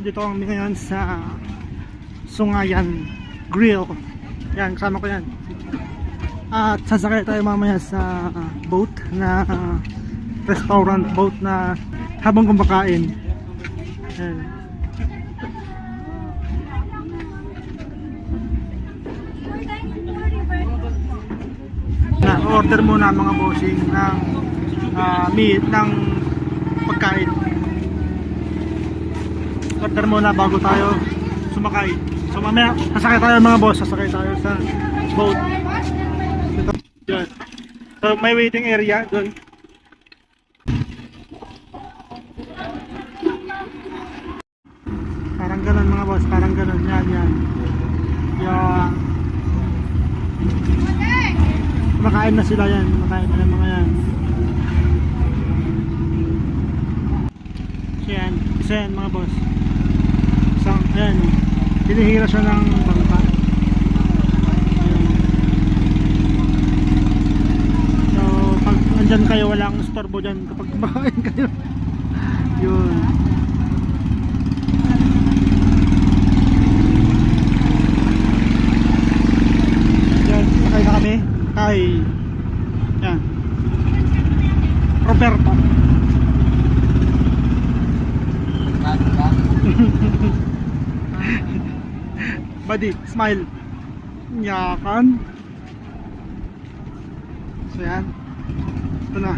Dito kami ngayon sa Sungayan Grill. Yan, kasama ko yan. At sasakay tayo mamaya sa boat na restaurant boat na habang kumakain. Yan. Order muna mga bossing ng meat, ng pagkain. Order muna bago tayo sumakay. So mamaya sasakay tayo mga boss, sasakay tayo sa boat. Ito, yun. So may waiting area doon. Parang ganun mga boss, parang ganun. Yan, yan. Yan. Kumakain na sila yan, kumakain na mga yan. So yan, isa yan mga boss. Isang, ayan, hinihira siya ng bangka. So pag andyan kayo, walang storbo dyan kapag kumakain kayo. Yun. Yan, sakay na kami kay yan Roberto. Buddy, smile. Yakan. So yan, ito na,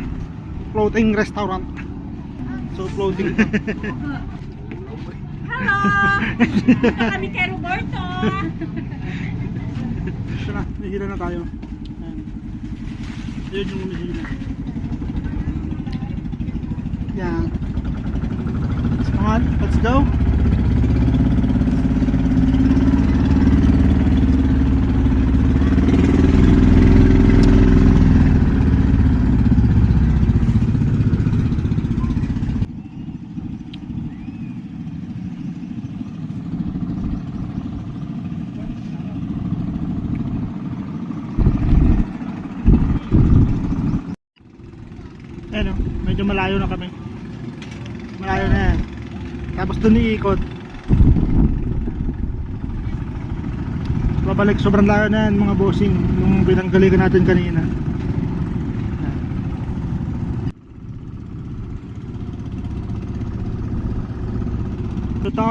floating restaurant. So floating. Hello! Ito kami kay Roberto. Ito na, nahihila na tayo. Ayan. Yun yung umihila. Yan. Come on, let's go. Ayan o, medyo malayo na kami. Malayo na yan. Tapos doon iikot. Babalik, sobrang layo na yan mga bossing. Nung pinanggalikan natin kanina. Ito,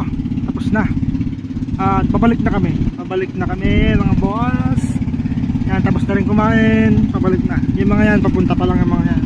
tapos na. At babalik na kami. Babalik na kami mga boss. Yan, tapos na rin kumain. Pabalik na. Yung mga yan, papunta pa lang yung mga yan.